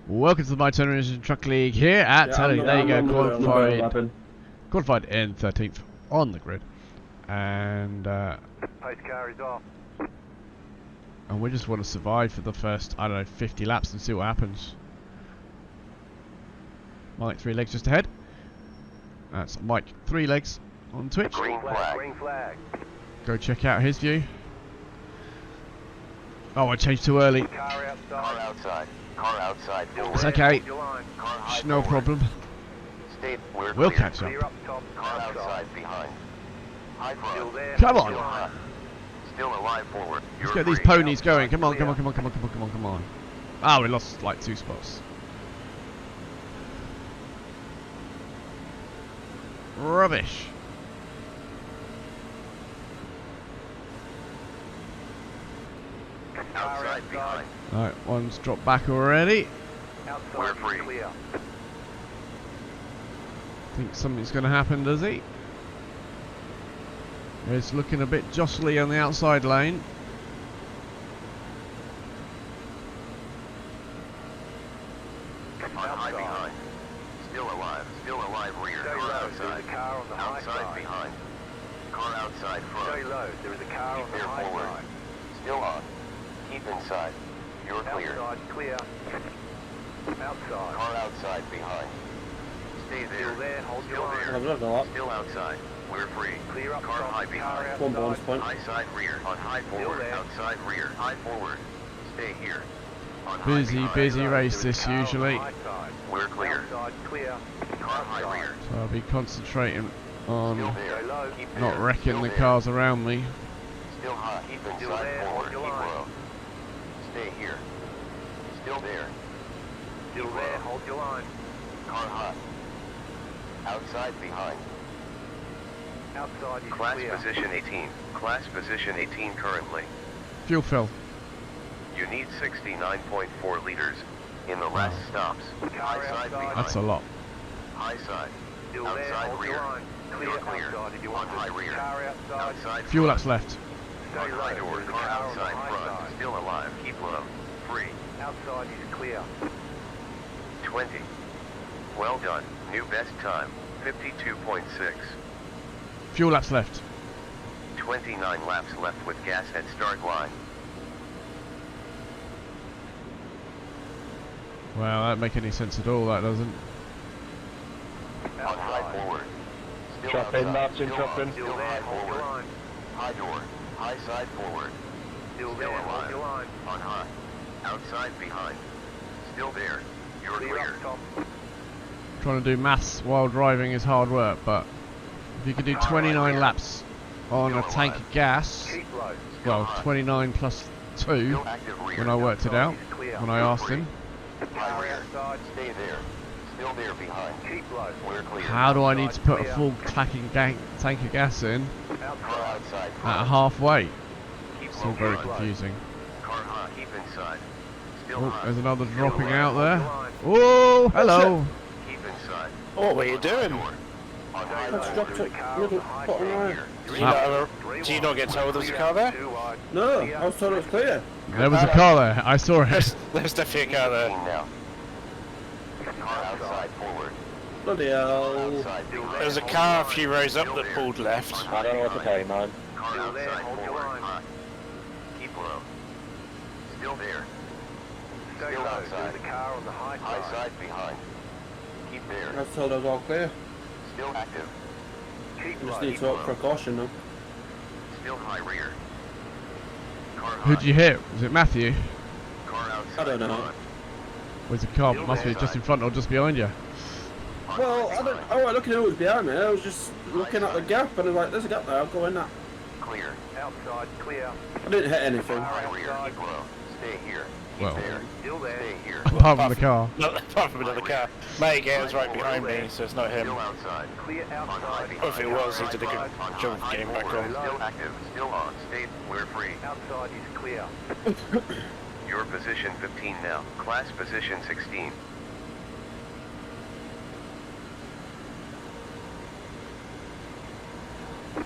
Welcome to the MyTurnRacing Truck League here at Talladega, qualified in 13th on the grid, and we just want to survive for the first, I don't know, 50 laps and see what happens. Mike 3 legs just ahead. That's Mike 3 legs on Twitch. Green flag. Go check out his view. Oh, I changed too early. Car outside. It's okay. No problem. We'll catch up. Car outside behind. Come on. Still alive forward. Let's get these ponies going. Come on. Ah, we lost like 2 spots. Rubbish. Outside behind. Alright, one's dropped back already. We're free. Think something's going to happen, does he? It's looking a bit jostly on the outside lane. On high behind. Still alive rear. Car outside. Outside behind. Car outside front. Stay low. There is a car on the high forward. side. Still on. Keep inside. You're clear. Outside clear. Outside. Car outside behind. Stay there. Still there. Hold your Still line. there. Still outside. We're free. Clear up Car top. high Car behind. One bonus outside. point. High side rear. On high forward. there. Outside rear. High forward. Stay here. On high Busy behind. race There is this a car on the usually. high side. We're clear. Outside clear. Car high rear. So I'll be concentrating Still on there. Stay low. Keep not there. wrecking Still the there. cars around me. Still high. Keep Still inside there. forward. Hold your Keep line. low. Stay here. Still there. Still Keep there. low. Hold your line. Car hot. Outside behind. Outside is Class clear. position 18. Class position 18 currently. Fuel fill. You need 69.4 liters in the last stops. High side outside. behind. That's a lot. High side. Still there. Outside Hold your rear. line. You're Clear clear. outside if you On want high to. rear. Car outside. Outside Fuel front. laps left. Stay On high low. door. There is a Car car on the outside high front. side. Still alive. Keep low. Free. Outside is clear. 20. Well done. New best time. 52.6. Fuel laps left. 29 laps left with gas at start line. Well, that don't make any sense at all, that doesn't. On high Outside. forward. Still Drop in, outside. Martin, Still drop on. in. Still Still there. high Hold your forward. line. High door. High side forward. Still Still there. Hold alive. your line. On high. Outside behind. Still there. You're Clear clear. up top. Trying to do maths while driving is hard work, but if you could do 29 laps on a tank of gas, Keep low. well, 29 plus 2 Still active rear. when I worked it out, Outside is clear. when I asked him. High Car rear. outside. Stay there. Still there behind. Keep low. We're clear. How do I need to put a full tank of gas in Car Outside. outside. at front. halfway? Keep It's all low very front. confusing. Car hot. Keep inside. Still Oh, hot. there's another Still dropping there. out Hold there. your line. Oh, hello. Keep inside. Oh, what are you On high doing? door. On high Let's door. drop There's to a car on little the high bottom side. right. Do you not get told there's a car there? Too wide. No, Clear. I was told it was clear. There was a car there. I saw it. There's definitely a car there. Now. Car outside forward. Bloody hell. Outside behind. There's a car a few rows up that pulled left. I don't know what to tell you, man. Car Still there, outside hold your forward. line. Hot. Keep low. Still there. Stay Still low. outside. There's a car on the high High side. side behind. Keep I there. was told I was all clear. Still active. Keep Just low. need to up for caution now. Still high rear. Car hot. Who'd you hit? Was it Matthew? Car outside I don't know. front. Was the car? Must be just in front or just behind you. On Well, high I don't. behind. Oh, I looking who was behind me. I was just looking at the gap and I was like, "There's a gap there. I'll go in that." Clear. Outside clear. I didn't hit anything. High rear. Keep low. Stay here. Keep Well. there. Still there. Stay here. Apart from the car. Not apart from another car. Mate, yeah, it was right behind me, so it's not him. Still outside. Clear On high outside. behind. If it was, he did a good On job high getting back forward. on. Still active. Still on. Stay. We're free. Outside is clear. Your position 15 now. Class position 16.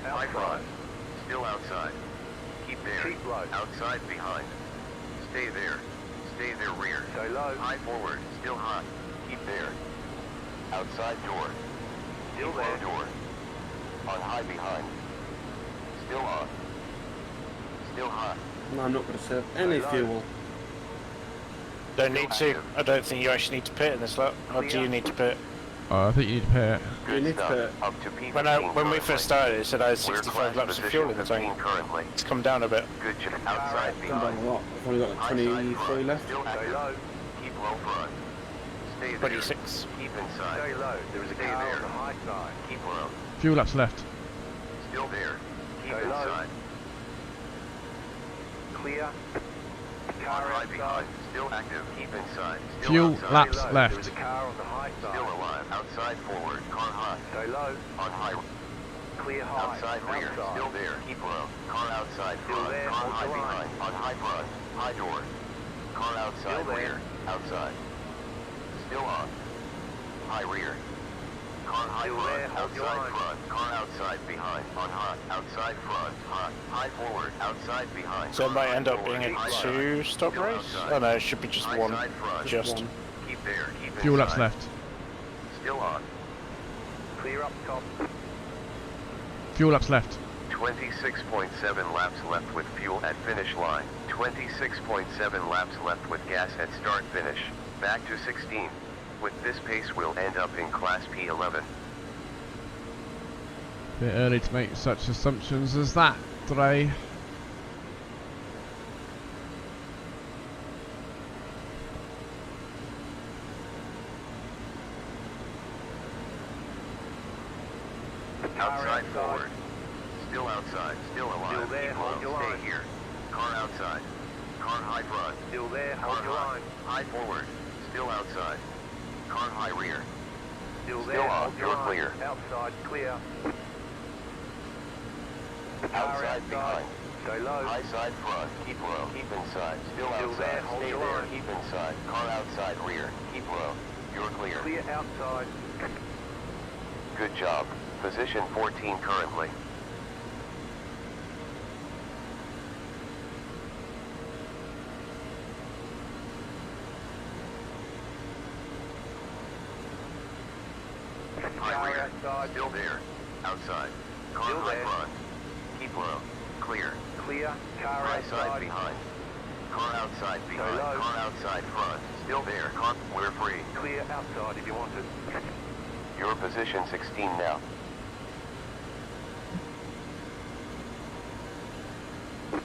High front. Still outside. Keep there. Keep low. Outside behind. Stay there. Stay there rear. Stay low. High forward. Still hot. Keep there. Outside door. Still Keep there. low door. On high behind. Still on. Still hot. No, I'm not going to save any fuel. Don't need to. I don't think you actually need to pit in this lot. Or do you need to pit? Oh, I think you need to pay it. You need to pit. Up to P15 When we currently. first started, it said I had We're 65 class laps of position fuel in the 15 tank. currently. It's come down a bit. Good job. Outside Come down behind. a lot. I've only got High side 23 front. left. Still Stay active. low. Keep low front. Stay there. 26. Keep inside. Stay low. There is a Stay car there. on the high side. Keep low. Fuel laps left. Still there. Keep Stay low. inside. Clear. On Car high outside. behind. Still active. Keep inside. Still Fuel outside. laps Stay low. left. There is a car on the high Still side. alive. Outside forward. Car hot. Stay low. On high. Clear high. Outside rear. Outside. Still there. Keep low. Car outside Still front. there, Car hold high the line. behind. On high front. High door. Car outside Still there. rear. Outside. Still on. High rear. Car high Still front. there, hold your Outside line. front. Car outside behind. On hot. Outside front. Hot. High forward. Outside behind. So it might Car end up forward. being a High side. 2-stop Still race? outside. Oh no, it should be just High one. side front. Just. One. Keep there. Keep Fuel laps inside. left. Still on. Clear up top. Fuel laps left. 26.7 laps left with fuel at finish line. 26.7 laps left with gas at start finish. Back to 16. With this pace we'll end up in Class P11. Bit early to make such assumptions as that today. Outside forward. Still outside. Still alive. Still there, Keep hold low. your Stay line. here. Car outside. Car high front. Still there. Car Hold your high. line. High forward. Still outside. Car high rear. Still Still there. on. Hold your You're line. clear. Outside. Clear. Outside behind. Stay low. High side front. Keep low. Keep inside. Still Still outside. there, hold Stay your there. line. Keep inside. Car outside rear. Keep low. You're clear. Clear outside. Good job. Position 14 currently. High Car rear. outside. Still there. Outside. Car Still high there. front. Keep low. Clear. Clear. Car High side outside. behind. Car outside behind. low. Car outside front. Still there. Car. We're free. Clear outside if you want it. Your position 16 now.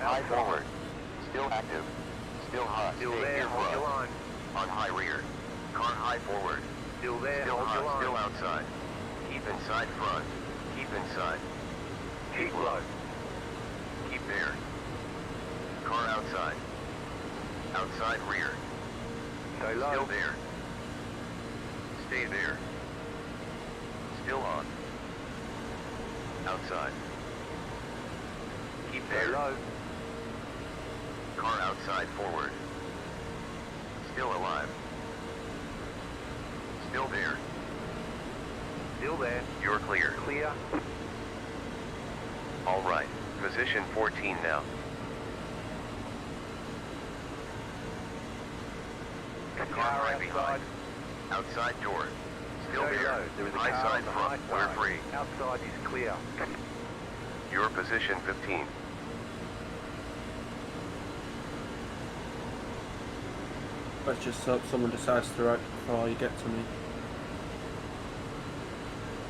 High Outside. forward. Still active. Still hot. Still Stay there. here Hold your front. line. On high rear. Car high forward. Still there. Still Hold your hot. Still line. outside. Keep inside front. Keep inside. Keep low. Keep there. Car outside. Outside rear. Stay low. Still there. Stay there. Still on. Outside. Keep Stay there. low. Car outside forward. Still alive. Still there. Still there. You're clear. Clear. All right. Position 14 now. Car Car right outside. behind. Outside door. Still Stay there. low. There is a High car side on the front. high We're side. free. Outside is clear. Your position 15. Let's just hope someone decides to right before you get to me.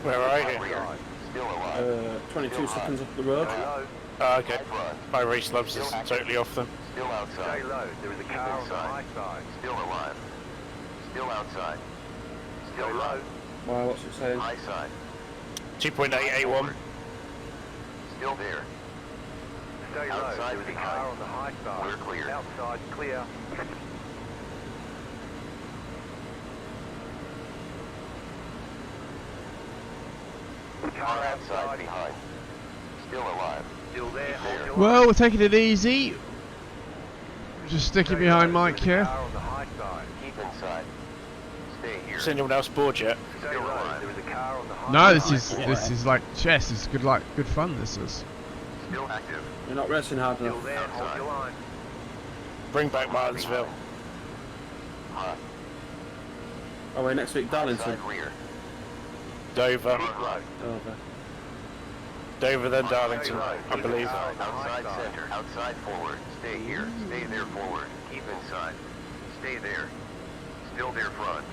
Where are High you? rear. Still alive. 22 Still hot. seconds up the road. Stay low. Oh, okay. High front. My race labs is totally off them. Still outside. Stay low. There is a Keep car on the inside. high side. Still alive. Still outside. Still Stay hot. low. Wow, what's it saying? High side. 2.881. Still there. Stay low. Outside There is a behind. car on the high side. We're clear. Outside clear. Car outside behind. Still alive. Still there. Keep Hold there. your Well, line. we're taking it easy. Just sticking Stay behind low. Mike There is a here. car on the high side. Keep inside. Stay here. Is anyone else bored yet? Stay Still low. alive. There is a car on the high No, side. this is like chess. It's good, like good fun. This is. Still active. You're not racing hard Still enough. there. Hold Outside. your line. Bring back Martinsville. hot. Oh, we're next week, Darlington. Outside rear. Dover. Over. Dover then Darlington, I believe. Outside center. Outside forward. Stay here. Stay there forward. Keep inside. Stay there. Still there front.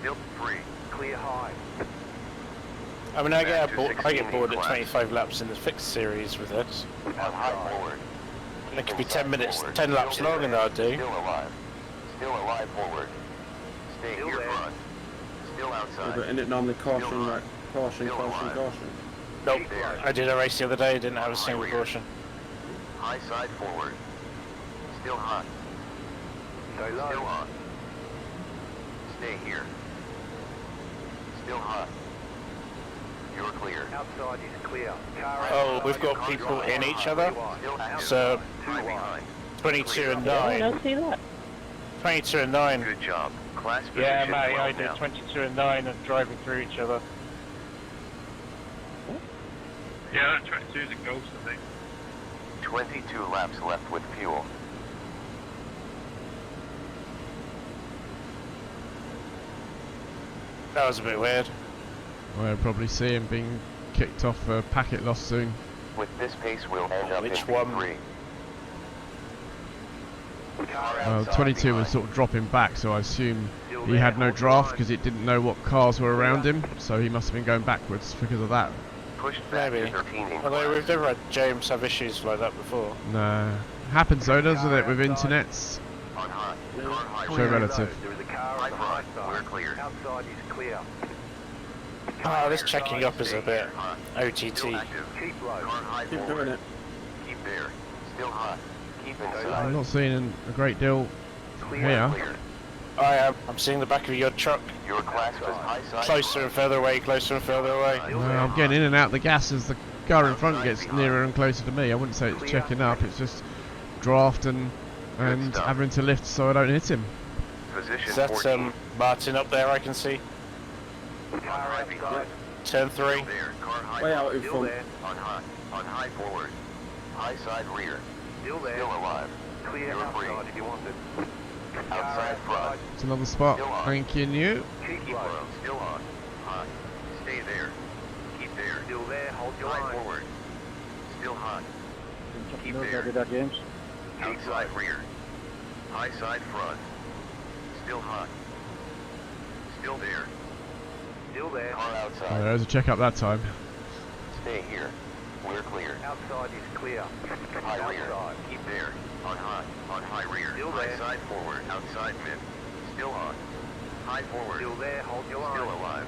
Still free. Clear high. I mean, I Back get to bored, 16 at 25 class. laps in the fixed series with it. On high forward. It could be Inside 10 minutes, forward. 10 laps Still longer there. than I do. Still alive. Still alive forward. Stay Still here there. front. Still Yeah, outside. but isn't it normally caution, Still like caution, Still caution, alive. caution? Nope, Keep there. I did a race the other day, didn't have a single High rear. caution. High side forward. Still hot. Stay Still low. on. Stay here. Still hot. You're clear. Outside is clear. Car Oh, outside. we've got people in each other. Still active. So, High behind. 22 and Yeah, I 9. don't see that. 22 and 9. Good job. Class position Yeah, mate, I 12 did now. 22 and 9 and driving through each other. Yeah, that 22 is a ghost, I think. 22 laps left with fuel. That was a bit weird. We'll probably see him being kicked off for packet loss soon. With this pace, we'll end up Which in one? P3. Car Well, outside 22 was behind. sort of dropping back, so I assume Still he there, had no hold draft line. because it didn't know what cars were around him, so he must have been going backwards because of that. Pushed back Maybe. to 13 in Although we've class. never had James have issues like that before. No. Happens though, doesn't it, with internets? On hot. Car high So rear. relative. There is a car High on the high front. side. We're clear. Outside is clear. Ah, this checking up is Stay a bit here. Hot. OTT. Still active. Keep Car low. high Keep forward. doing it. Keep there. Still hot. Keep inside. I'm not seeing a great deal Clear. here. Clear. I am. I'm seeing the back of your truck. Your class was high side. Closer and further away, closer and further away. No, I'm getting in and out the gas as the car in front gets nearer and closer to me. I wouldn't say it's checking up, it's just draft and stuff. having to lift so I don't hit him. Position Is that 14. Martin up there I can see? On high behind. Turn 3. Still there. Car high Way front. out in Still front. there. On high. On high forward. High side rear. Still there. Still alive. Clear You're free. outside if you want it. Outside front. It's another spot. Still on. Thanking you. Keep Keep low. low. Still on. Hot. Stay there. Keep there. Still there. Hold your High line. forward. Still hot. Keep Those there. I did that, James. Outside rear. High side front. Still hot. Still there. Still there. Car Oh, outside. there's a check up that time. Stay here. We're clear. Outside is clear. High rear. Outside. Keep there. On hot. On high rear. Still High there. side forward. Outside mid. Still on. High forward. Still there. Hold your line. Still alive.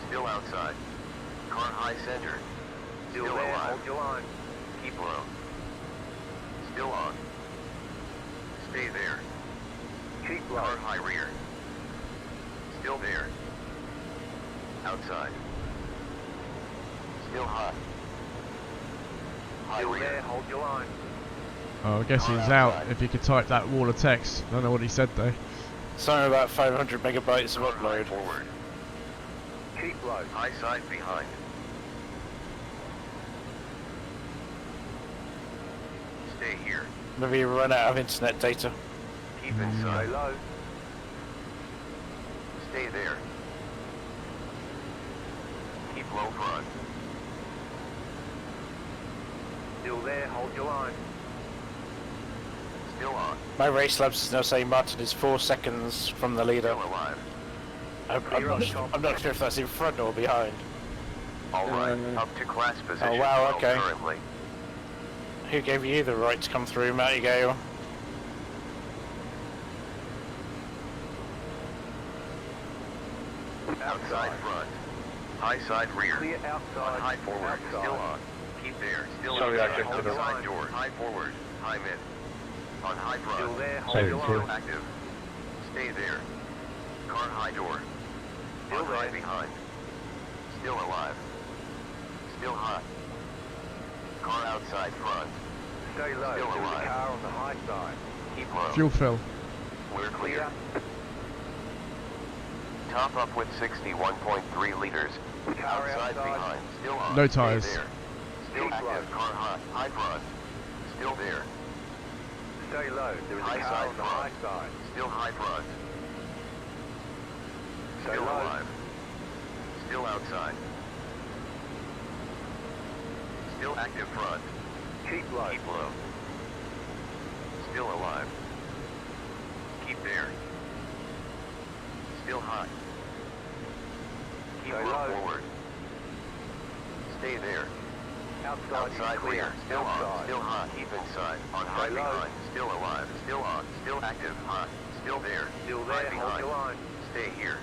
Still outside. Car high center. Still Still there. alive. Hold your line. Keep low. Still on. Stay there. Keep low. Car high rear. Still there. Outside. Still hot. High Still rear. there. Hold your line. Oh, I guess he's out. If you could type that wall of text. I don't know what he said though. Something about 500 megabytes of Car high upload. forward. Keep low. High side behind. Stay here. Maybe you run out of internet data. Keep Stay inside. low. Stay there. Keep low front. Still there. Hold your line. Still on. My race labs is now saying Martin is 4 seconds from the leader. Still alive. I'm not sure if that's in front or behind. Alright. Up to class position. Oh, wow, 12 okay. Currently. Who gave you the right to come through, Matty Gale? Outside front. High side rear. Clear On outside. high forward. Outside. Still on. Keep there. Still Sorry, I outside. drifted Hold around. side door. High forward. High mid. On high front. Still there. Hold Sorry, your too. line. Active. Stay there. Car high door. Still On high there. behind. Still alive. Still hot. Car outside front. Stay low. Still There is alive. a car on the high side. Keep low. Fuel fill. We're clear. Clear. Top up with 61.3 liters. Car Outside outside. behind. Still on. No Stay tires. there. Still Keep active. low. Car hot. High front. Still there. Stay low. There is a High car side on the front. high side. Still high front. Still alive. Still outside. Still active front. Keep low. Keep low. Still alive. Keep there. Still hot. Keep Stay low low. forward. Stay there. Outside clear. Still on. Outside. Still hot. Keep inside. On high Stay low. behind. Still alive. Still on. Still active. Hot. Still there. Still High there, hold behind. your line. Stay here.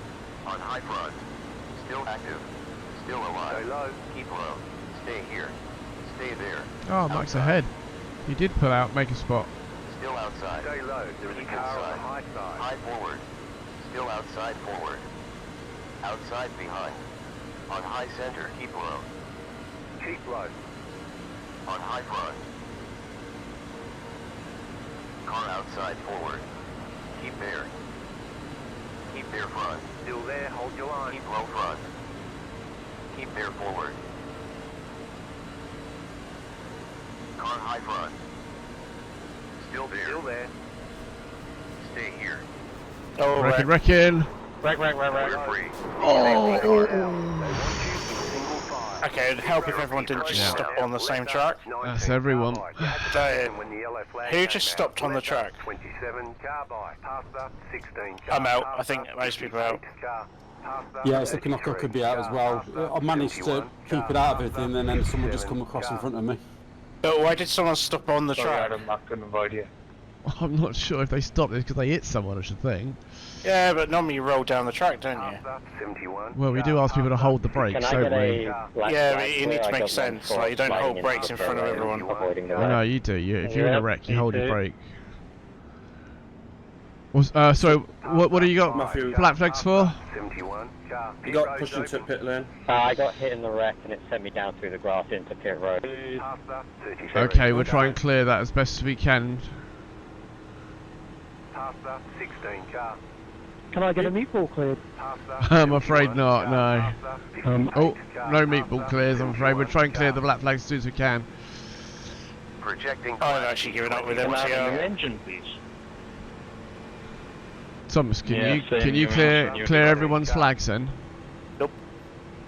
On high front. Still active. Still alive. Stay low. Keep low. Stay here. Stay there. Oh, Mike's Outside. ahead. He did pull out, make a spot. Still outside. Stay low. There is a Keep car on inside. the high side. High forward. Still outside forward. Outside behind. On high center. Keep low. Keep low. On high front. Car outside forward. Keep there. Keep there front. Still there, hold your line. Keep low front. Keep there forward. Car high front. Still there. Still there. Stay here. Oh, Reckon, wreck. reckon. Wreck. We're free. Oh! They want you in single file. Okay, it'd help if everyone didn't just Yeah. stop on the same track. That's everyone. Who just stopped on the track? 27 car by. Pasta, 16 car. I'm out. I think most people are out. Yeah, it's looking like I could be out as well. I managed to keep it out of everything, and then someone just come across in front of me. But why did someone stop on the track? I'm not sure if they stopped this because they hit someone, I should think. Yeah, but normally you roll down the track, don't you? 71. Well, we do ask people to hold the brakes, don't we? Yeah, but you need to make sense. Like, you don't hold brakes in front of everyone. I know you do. If you're in a wreck, you hold your brake. So, what do you got Matthew. black flags for? 71 car. You got pushed into pit lane. I got hit in the wreck and it sent me down through the grass into pit road. Pasta, 37 Okay, we'll try car. and clear that as best as we can. Pasta, 16 car. Can I get a meatball cleared? Pasta, I'm afraid 71 not, car. no. Pasta, Oh, 58 car. no meatball Pasta, clears, I'm afraid. We'll try and clear the 71 black flags as soon as we can. Projecting. I'm actually giving up with Can I have your MTR. engine, please? Thomas, Yeah, can you clear everyone's flags then? Nope.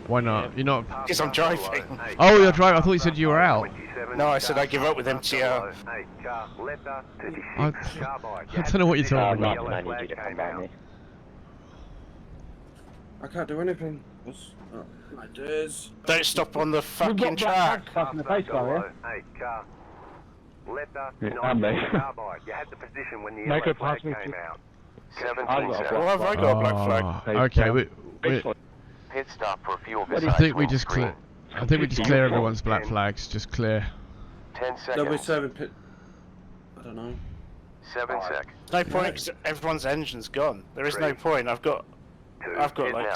Why not? You're not. Because I'm driving. Oh, you're driving. I thought you said you were out. No, I said I give up with MTR. I don't know what you're talking about. Martin, I need you to come by me. I can't do anything. My days. Don't stop on the fucking track. In the face, car. I'm there. You had the position when the Make yellow it flag pass me came to- out. 737. Well, have I got a black flag? Okay, Pit stop for fuel I besides think we wind just screen. clear. I think we just clear everyone's black flags. Just clear. 10 No, we're seconds. serving pit. I don't know. 7 sec. No point, 'cause everyone's engine's gone. There is no point. I've got like Hit now.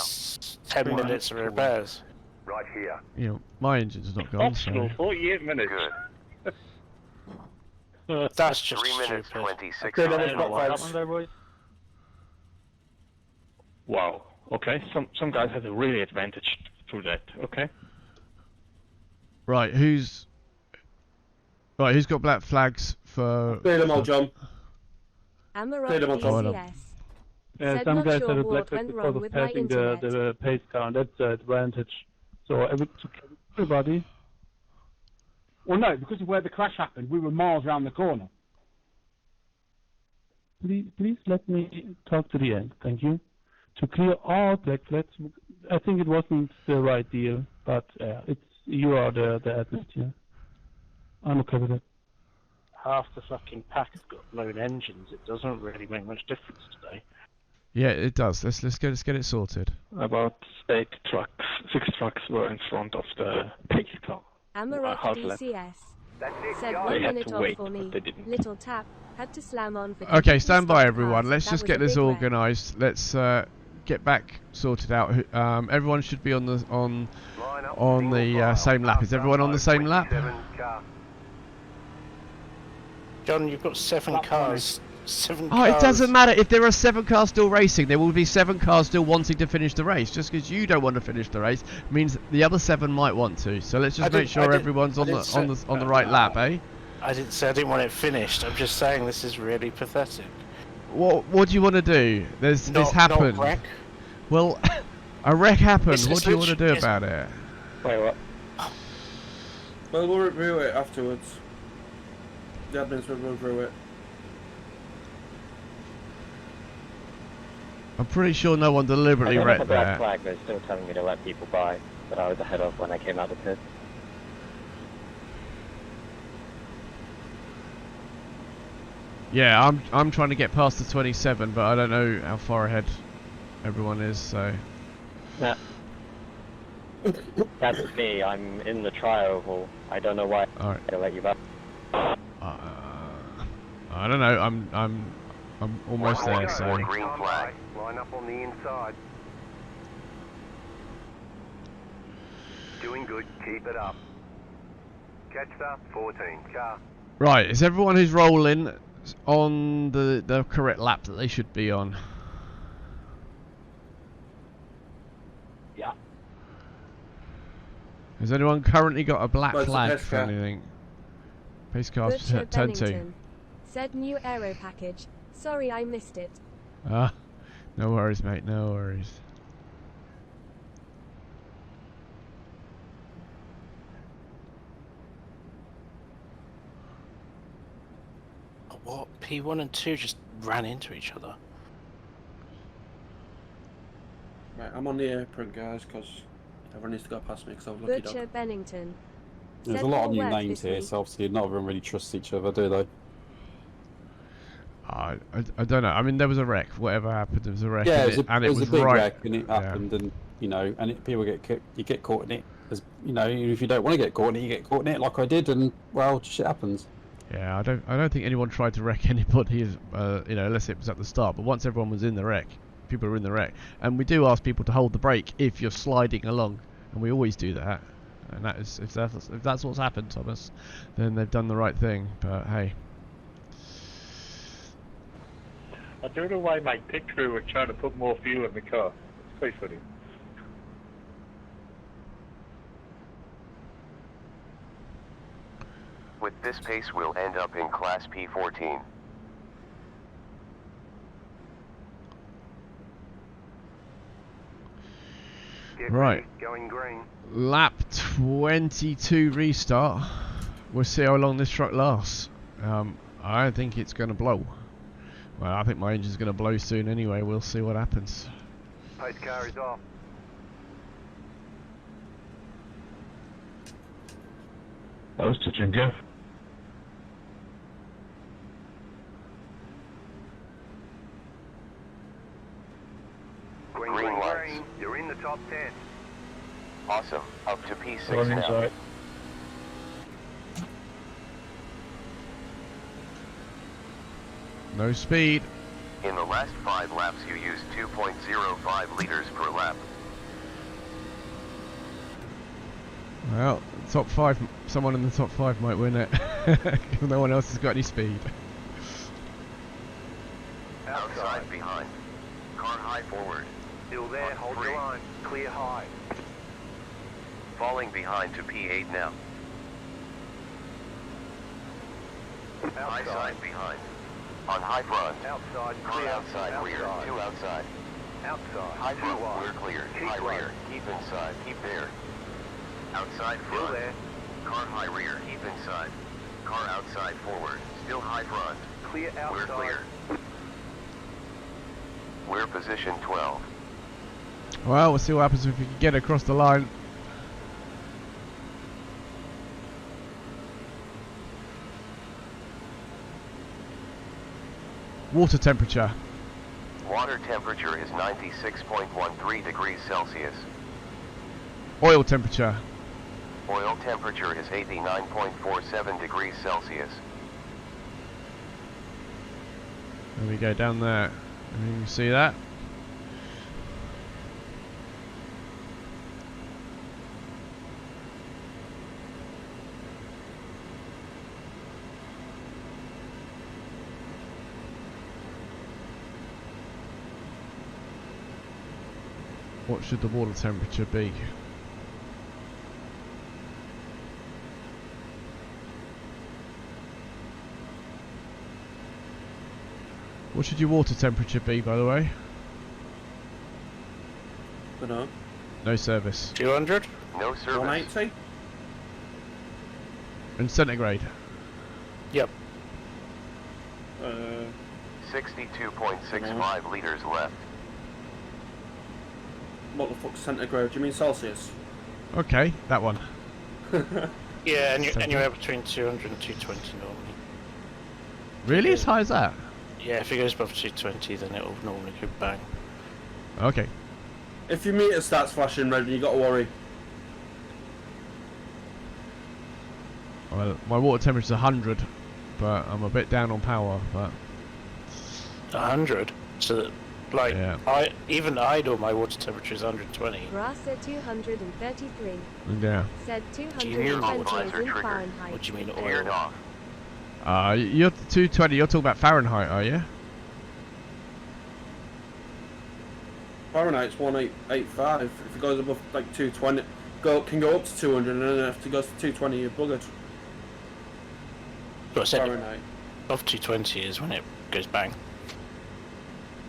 10 minutes of repairs. Right here. You know, my engine's not gone, so. 48 minutes. Good. That's just 3 minutes, stupid. 26 Good, seconds. what happened there, boys? Wow. Okay. Some guys have a really advantage through that. Okay. Right, who's got black flags for? Clear them all, John. Clear them all, John. John. Yeah, some guys have a black flag because of passing the pace car, and that's the advantage. So everybody. Well, no, because of where the crash happened, we were miles around the corner. Please let me talk to the end. Thank you. To clear all black flags, I think it wasn't the right deal, but you are the admin here. I'm okay with it. Half the fucking pack have got blown engines. It doesn't really make much difference today. Yeah, it does. Let's get it sorted. About 6 trucks were in front of the pace car. Amarok Hard left. DCS That's it, said guys. 1 They had minute to off wait, for me. but they didn't. Little tap. Had to slam on for Okay, completely stand by stopped everyone. cars. Let's That just was get a this big wreck. organised. Let's get back sorted out. Everyone should be on the Line up, on the single file. same lap. Is everyone on the same lap? 27 car. John, you've got 7 cars. 7 Oh, cars. it doesn't matter. If there are 7 cars still racing, there will be 7 cars still wanting to finish the race. Just because you don't want to finish the race means the other 7 might want to. So let's just make sure everyone's on the right lap, eh? I didn't say I didn't want it finished. I'm just saying this is really pathetic. What do you want to do? This Not happened. wreck. Well, a wreck happened. It's What do you want to do literally- about it? Wait, what? Well, we'll review it afterwards. The admins will run through it. I'm pretty sure no one deliberately I wrecked a black that. flag, they're still telling me to let people by that I was ahead of when I came out the pit. Yeah, I'm trying to get past the 27, but I don't know how far ahead everyone is. So. Nah. That's me. I'm in the tri-oval. I don't know why I let you back. I don't know. I'm almost there. So. Green flag. Line up on the inside. Doing good. Keep it up. Catch that 14 car. Right, is everyone who's rolling on the correct lap that they should be on? Yeah. Has anyone currently got a black Well, it's a flag pace for car. anything? Pace cars Butcher turn 2. Bennington said new aero package. Sorry I missed it. Ah, no worries, mate. No worries. What? P1 and 2 just ran into each other. Right, I'm on the apron, guys, because everyone needs to go past me because I was lucky Butcher dog. Bennington There's said a lot of more new work names this here, week. so obviously not everyone really trusts each other, do they? I don't know. I mean, there was a wreck. Whatever happened, there was a wreck. Yeah, and it was a big right. wreck, and it happened, and you know, and people you get caught in it. As you know, if you don't want to get caught in it, you get caught in it, like I did, and well, shit happens. Yeah, I don't think anyone tried to wreck anybody, you know, unless it was at the start. But once everyone was in the wreck, people were in the wreck, and we do ask people to hold the brake if you're sliding along, and we always do that. And that is if that's what's happened, Thomas, then they've done the right thing. But hey. I don't know why my pit crew were trying to put more fuel in the car. It's quite funny. With this pace, we'll end up in Class P14. Get Right. ready. Going green. Lap 22 restart. We'll see how long this truck lasts. I don't think it's going to blow. Well, I think my engine's going to blow soon anyway. We'll see what happens. Pace car is off. That was touch and go. Green, Green green, lights. green. You're in the top 10. Awesome. Up to P6 Going now. inside. No speed. In the last 5 laps, you used 2.05 liters per lap. Well, top 5. Someone in the top 5 might win it. No one else has got any speed. Outside behind. Car high forward. Still there. Hold Free. the line. Clear high. Falling behind to P8 now. High Outside. side behind. On high front. Outside. Car Clear. outside rear. 2 outside. Outside. High 2 front. wide. We're clear. Keep High low. rear. Keep inside. Keep there. Outside Still front. there. Car high rear. Keep inside. Car outside forward. Still high front. Clear outside. We're clear. We're position 12. Well, we'll see what happens if we can get across the line. Water temperature. Water temperature is 96.13 degrees Celsius. Oil temperature. Oil temperature is 89.47 degrees Celsius. There we go, down there. You can see that. What should the water temperature be? What should your water temperature be, by the way? Dunno. No service. 200? No service. 180? In centigrade. Yep. 62.65 liters left. What the fuck's centigrade? Do you mean Celsius? Okay, that one. Yeah, anywhere between 200 and 220 normally. Really? As high as that? Yeah, if it goes above 220, then it'll normally go bang. Okay. If your meter starts flashing red, you got to worry. Well, my water temperature's 100, but I'm a bit down on power. But 100? So, like, yeah. even idle, my water temperature is 120. Grass said 233. Yeah. Said Do you 220 mean in triggered? Fahrenheit. What do you mean Geared oil? off. You're 220. You're talking about Fahrenheit, are you? Fahrenheit's 1885. If it goes above like 220, can go up to 200, and then if it goes to 220, you're buggered. But I said Fahrenheit. above 220 is when it goes bang.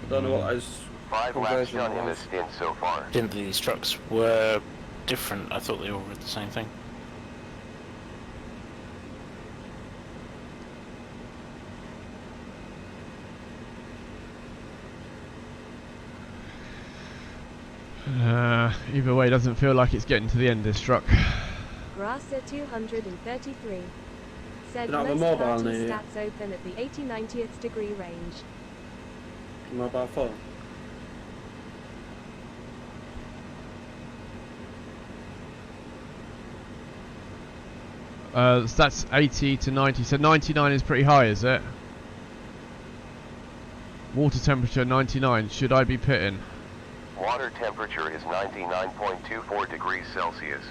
I don't know what that is. 5 laps done in this stint so far. Didn't think these trucks were different. I thought they all were the same thing. Either way, it doesn't feel like it's getting to the end, this truck. Grass said 233. Said Don't have a most mobile party near you. stats open at the 80-90th degree range. Mobile phone. That's 80 to 90, so 99 is pretty high, is it? Water temperature 99, should I be pitting? Water temperature is 99.24 degrees Celsius.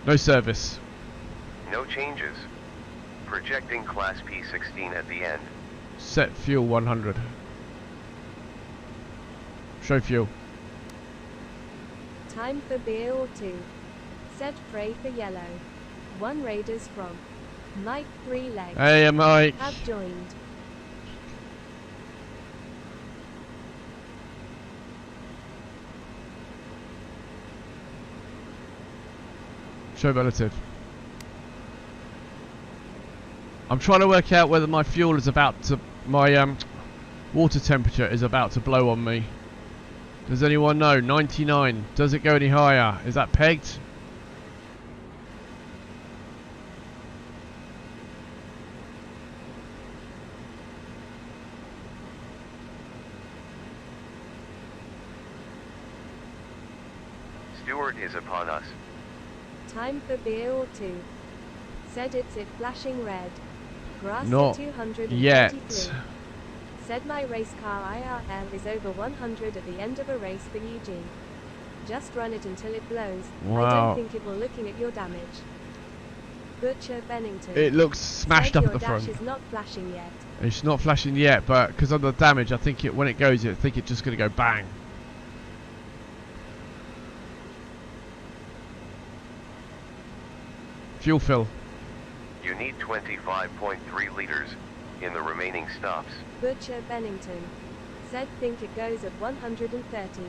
No service. No changes. Projecting Class P16 at the end. Set fuel 100. Show fuel. Time for beer or two. Said pray for yellow. 1 Raiders from Mike 3 Legs. Hey, Mike. Have joined. Show relative. I'm trying to work out whether my fuel is about to... My water temperature is about to blow on me. Does anyone know? 99. Does it go any higher? Is that pegged? Stewart is upon us. Time for beer or two. Said it's it flashing red. Grass Not 233. yet. Said my race car IRL is over 100 at the end of a race for Eugene. Just run it until it blows. I Wow. don't think it will looking at your damage. Butcher Bennington. It looks smashed said up your at the front. dash is not flashing yet. It's not flashing yet, but because of the damage, I think when it goes, I think it's just going to go bang. Fuel fill. You need 25.3 liters in the remaining stops. Butcher Bennington. Said think it goes at 130.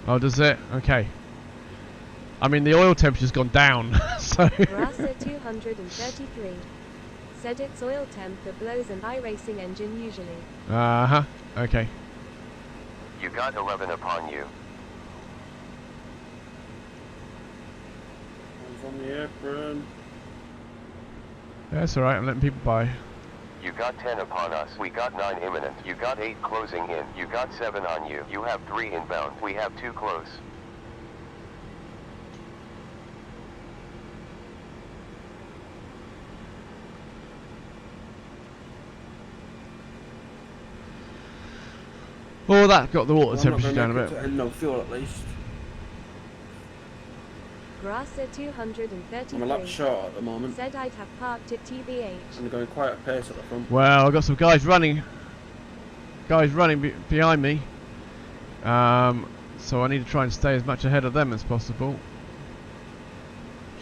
Oh, does it? Okay. I mean, the oil temperature's gone down, so... Grass at 233. Said it's oil temp that blows an Iracing engine usually. Uh-huh. Okay. You got 11 upon you. Hands on the apron. Yeah, that's alright, I'm letting people buy. You got 10 upon us. We got 9 imminent. You got 8 closing in. You got 7 on you. You have 3 inbound. We have 2 close. Oh, that got the water Well, I'm not temperature gonna down a make it bit. to end no fuel at least. Grass at 233. I'm a lap short at the moment. Said I'd have parked at TBH. And they're going quite a pace at the front. Well, I've got some guys running. Behind me. So I need to try and stay as much ahead of them as possible.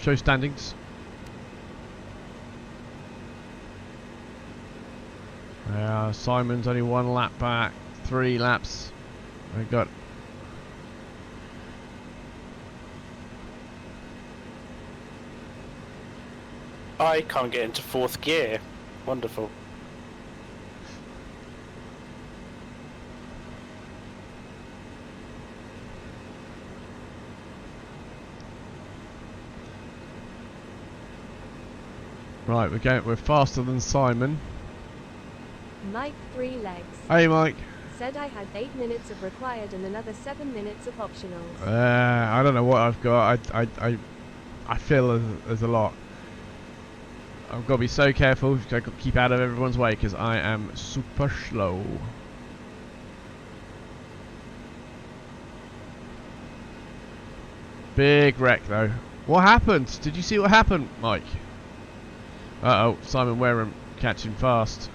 Show standings. Simon's only 1 lap back, 3 laps. I got. I can't get into 4th gear. Wonderful. Right, we're faster than Simon. Mike 3 legs. Hey Mike. Said I had 8 minutes of required and another 7 minutes of optionals. I don't know what I've got. I feel there's a lot. I've got to be so careful. I've got to keep out of everyone's way because I am super slow. Big wreck though. What happened? Did you see what happened, Mike? Uh-oh, Simon Wareham catching fast.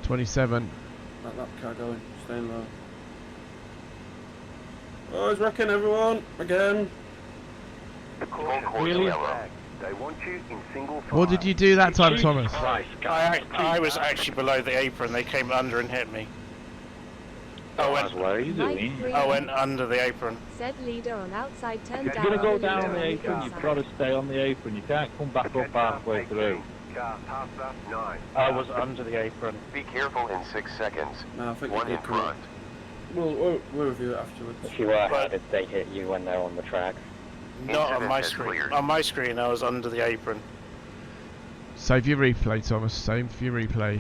27. That lap car going, staying low. Oh, he's wrecking everyone again. Really? They want you in single file. What did you do that time, Thomas? I was actually below the apron. They came under and hit me. What are you doing? I went under the apron. Said leader on outside turn If down. you're going to go on the down on the leader apron, on you've the got to outside. stay on the apron. You can't come back up halfway through. Car passer 9. I was under the apron. Be careful in 6 seconds. No, I think 1 we in did correct. front. We'll review it afterwards. If you were ahead, they hit you when they're on the track. Not on Incident my has screen. cleared. On my screen, I was under the apron. Save your replay, Thomas. Save your replay.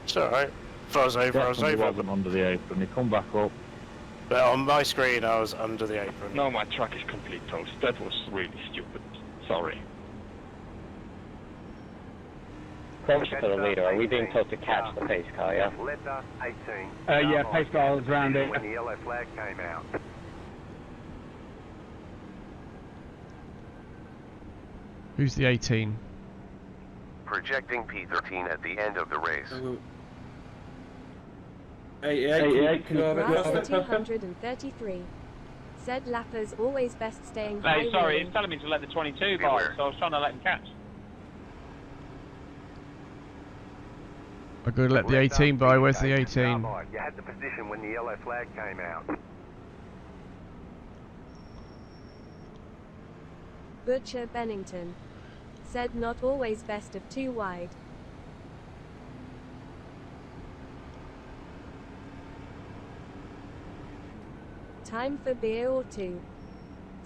It's alright. If I was over, I was Definitely over. wasn't under the apron. You come back up. But on my screen, I was under the apron. No, my truck is complete toast. That was really stupid. Sorry. Question to the leader. Are we being told to catch the pace car, yeah? Letter 18. Yeah, pace car was around it. When the yellow flag came out. Who's the 18? Projecting P13 at the end of the race. 88. Can you go a bit Rasta faster? 233. Said lappers always best staying high. Hey, sorry, really. it's telling me to let the 22 by, Beware. so I was trying to let him catch. I'm going to let the 18 by. Where's the 18? You had the position when the yellow flag came out. Butcher Bennington. Said not always best of 2 wide. Time for beer or 2.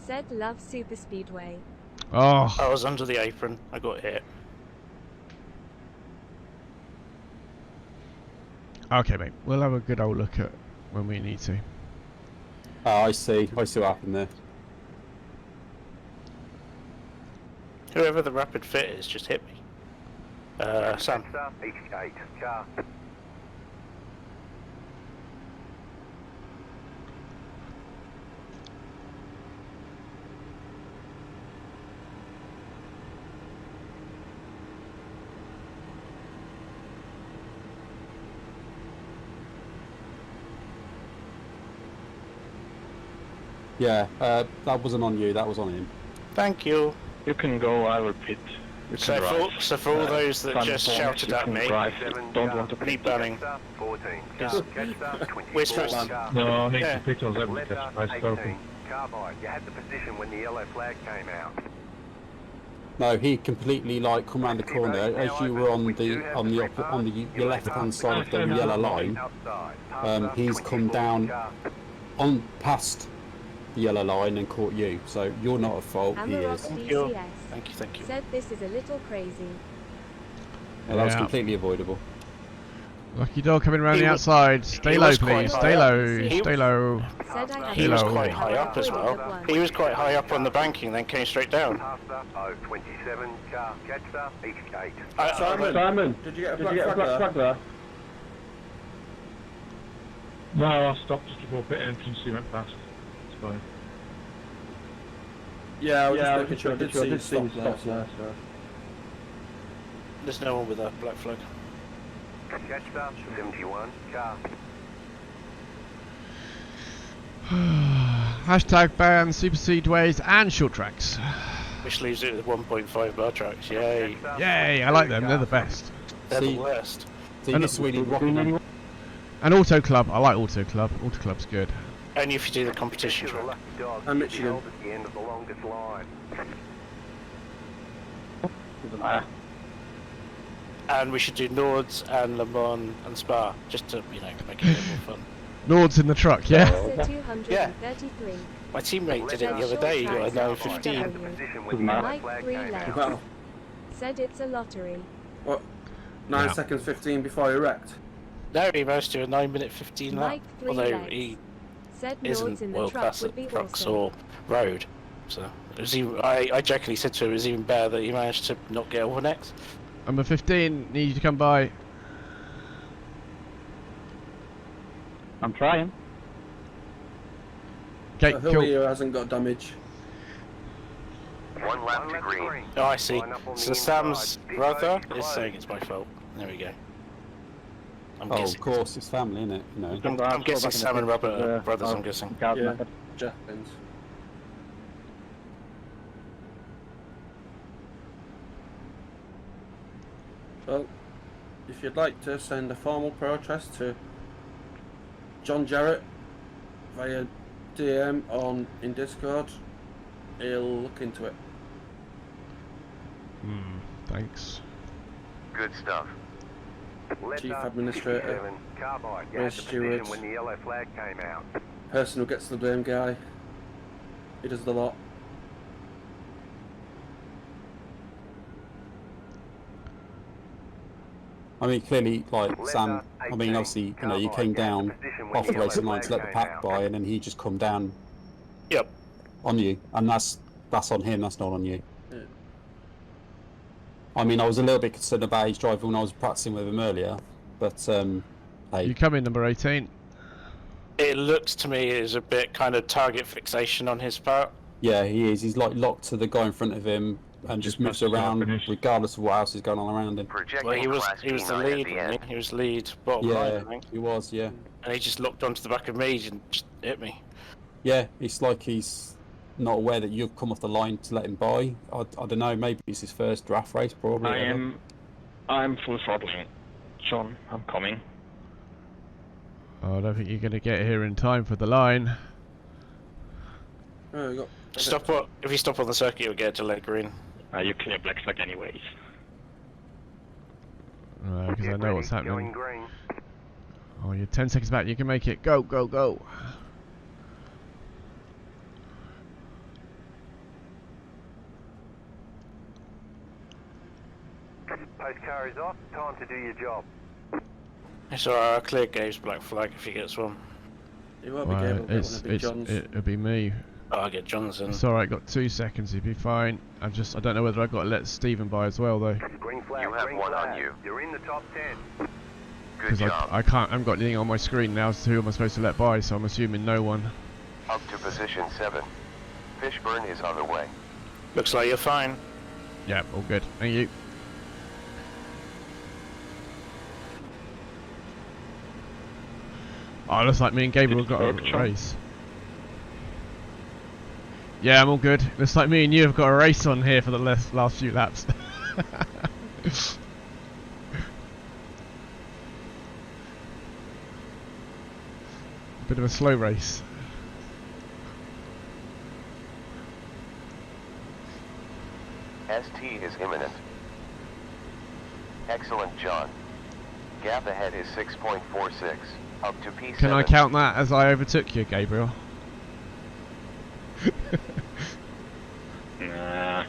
Said love Superspeedway. Oh, I was under the apron. I got hit. okay, mate. We'll have a good old look at when we need to. Oh, I see what happened there. Whoever the rapid fit is just hit me. Sam. East gate. Car. Yeah, that wasn't on you, that was on him. Thank you. You can go, I will pit. You So can drive. for all those that just Transformers, shouted you at can me, drive. 7. Don't want to me pit. banning. 14. Yes. Car. Catcher 24. We're supposed to- Car. No, I need Yeah. to pit on every Letter catch pace 18. Carbide. You had the position when the yellow flag came out. No, he completely like come round the corner as you were on your left hand side of the yellow line. Outside. He's come down on past the yellow line and caught you. So you're not at fault. He Amarok is. Thank you. DCS. Thank you. Said this is a little crazy. Well, that was Yeah. completely avoidable. Lucky dog coming around He the was- outside. Stay he low, was quite please. high Stay up. low. He- Stay low. Said I had He was Hello. quite high up as well. He was quite high up on the banking, then came straight down. Passer 027. Car. Catcher. East gate. Simon, did you get a black flag there? No, I stopped just before pit entrance. He went past. It's fine. Yeah, I was Yeah, just making sure. I did see you stop there. So. There's no one with a black flag. Catcher 71. Car. Hashtag ban Superspeedways and short tracks. Which leaves it with 1.5 bar tracks. Yay. Yay, I like them, they're the best. They're the worst. See, this is really rocking. And Auto Club, I like Auto Club. Auto Club's good. Only if you do the competition track. And Michigan. At the end of the longest line. Doesn't matter. And we should do Nords and Le Mans and Spa, just to, you know, make it a bit more fun. Nord's in the truck, yeah? Yeah. My teammate did it the other day, he got a 9:15. Doesn't matter. Mike 3 left. Well, Said it's a lottery. what? 9 Yeah. seconds 15 before he wrecked. No, he managed to do a 9-minute 15 lap. Mike 3 Although left. he Said Nords isn't in the world truck class would at be trucks awesome. or road. So it was even, I jokingly said to him it was even better that he managed to not get over next. Number 15, need you to come by. I'm trying. Okay, So who cool. here hasn't got damage? 1 lap to green. Oh, I see. Line up on the So Sam's inside. brother Define is close. saying it's my fault. There we go. I'm Oh, guessing. of course, it's family, isn't it? You know. I'm guessing Sam and Robert are brothers, I'm guessing. Yeah. Jackins. Well, if you'd like to send a formal protest to John Jarrett via DM in Discord, he'll look into it. Thanks. Good stuff. Left Chief up, Administrator, 57, Carbide, you Race had the Stewards. position when the yellow flag came out. Person who gets the blame guy. He does the lot. I mean, clearly, like Left Sam. up, I mean, 18, obviously, you know, you Carbide, came you had the down position when off the yellow racing line to flag let the came pack out. by, and then he just come down Yep. on you, and that's on him. That's not on you. Yeah. I mean, I was a little bit concerned about his driving when I was practicing with him earlier, but hey, You come in, number 18. It looks to me as a bit kind of target fixation on his part. yeah, he is. He's like locked to the guy in front of him and just moves around regardless of what else is going on around him. Projecting Well, he was class the P9 lead, at the wasn't end. he? He was lead bottom right, Yeah, I think. he was. Yeah, And he just locked onto the back of me and just hit me. yeah. It's like he's not aware that you've come off the line to let him by. I don't know. Maybe it's his first draft race, probably. I'm full throttling. John, I'm coming. Oh, I don't think you're going to get here in time for the line. Oh, we got. If you stop on the circuit, you'll get to leg green. You clear black flag anyways. Because I Get know ready, what's going happening. green. Oh, you're 10 seconds back. You can make it. Go, go, go. Post car is off, time to do your job. It's alright, I'll clear Gabe's black flag if he gets one. He won't be Well, able to get one of Big John's. it'll be me. Oh, I'll get Johnson. It's alright, got 2 seconds. He'll be fine. I don't know whether I've got to let Stephen by as well, though. Green flag, You have green one on flag. you. You're in the top 10. Good Because job. I haven't got anything on my screen now as to who am I supposed to let by, so I'm assuming no one. Up to position 7. Fishburne is on the way. Looks like you're fine. Yeah, all good. Thank you. Oh, looks like me and Gabriel got a race. Yeah, I'm all good. Looks like me and you have got a race on here for the last few laps. Bit of a slow race. ST is imminent. Excellent, John. Gap ahead is 6.46. Up to P7. Can I count that as I overtook you, Gabriel? Nah.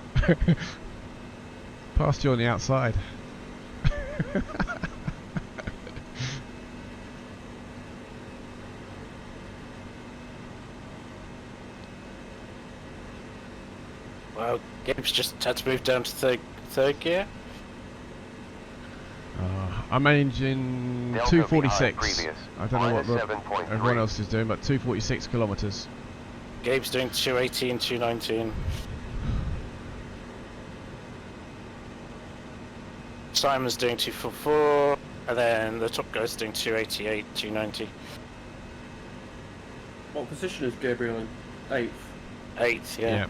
Passed you on the outside. Well, Gabe's just had to move down to third gear. I'm managing Delta 246. behind previous. I don't know what Minus 7.3. everyone else is doing, but 246 kilometers. Gabe's doing 218, 219. Simon's doing 244, and then the top guy's doing 288, 290. What position is Gabriel in? 8th. 8th, yeah. Yeah.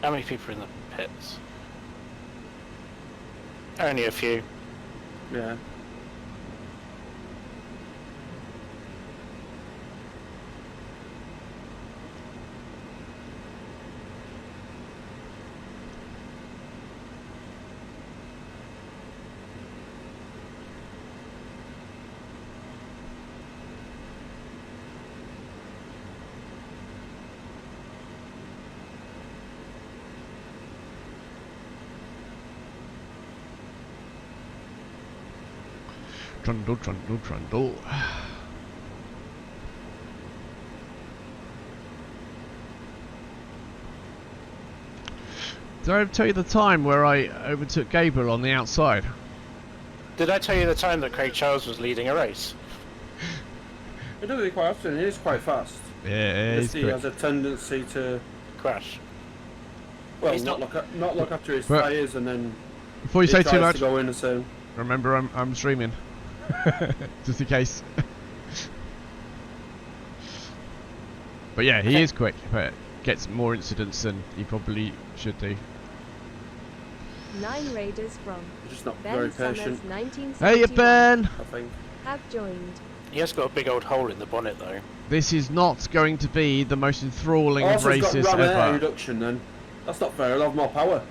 How many people are in the pits? Only a few. Yeah. Trundle, trundle, trundle. Did I tell you the time where I overtook Gabriel on the outside? Did I tell you the time that Craig Charles was leading a race? It does it quite often. It is quite fast. Yeah, He has a tendency to crash. Well, He's not look after his but tyres and then. Before you say too much, to go in the same. Remember, I'm streaming, just in case. But yeah, he is quick, but gets more incidents than he probably should do. 9 raiders from Just not Ben very Summers, patient. 1971. Hey, Ben! I think. Have joined. He has got a big old hole in the bonnet though. This is not going to be the most enthralling of Also, he's got races ram air ever. reduction then. That's not fair. I'll have more power.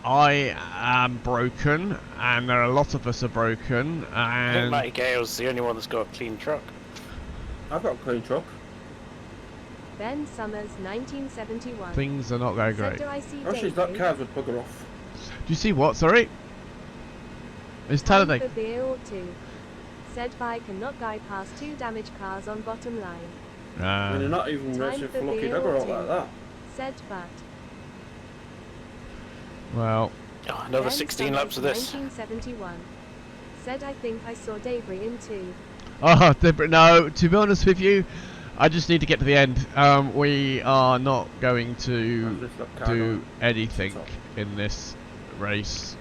I am broken, and there are a lot of us are broken, I think and Matty Gale's the only one that's got a clean truck. I've got a clean truck. Ben Summers, 1971. things are not going Said, great. do I see Actually, that David? card would bugger off. Do you see what? Sorry? It's Time Talladega. for beer or two. Said bike cannot guy past 2 damaged cars on bottom line. I mean, they're not even Time racing for for Lucky beer Dogger or out like two. that. Said but. Well, Oh, another Ben 16 Summers, laps of this. 1971. Said I think I saw debris in 2. oh, no, to be honest with you, I just need to get to the end. We are not going to This look card do on. anything Top. in this race.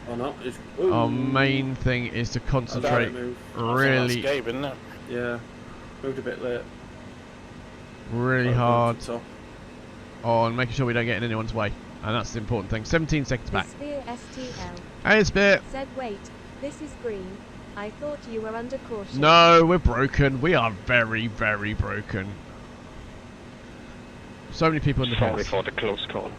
Or not. It's, Our main thing is to concentrate move. really, Gabe, isn't it? Yeah. Moved a bit late. really Got hard to the top. on making sure we don't get in anyone's way. And that's the important thing. 17 seconds back. Spear STL. Hey, Spear. Said wait, this is green. I thought you were under caution. No, we're broken. We are very, very broken. So many people in the Sorry pits. for the close call.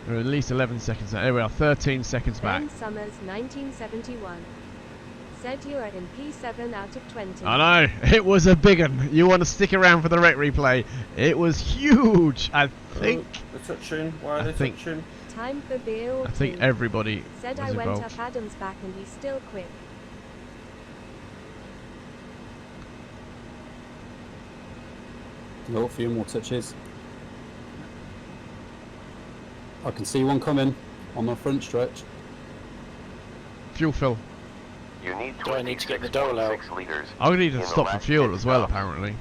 We're at least 11 seconds. There we are. 13 seconds back. Ben Summers, 1971. Said you are in P7 out of 20. I know. It was a big one. You want to stick around for the rec replay. It was huge. I think. They're touching. Why are I they think- touching? Time for beer or I think two. everybody Said was I went involved. up Adam's back and he's still quick. Oh, a few more touches. I can see one coming on the front stretch. Fuel fill. You need Do I need to get the dole out? 26 liters. I need in to the stop for last fuel pit as well, stop. apparently.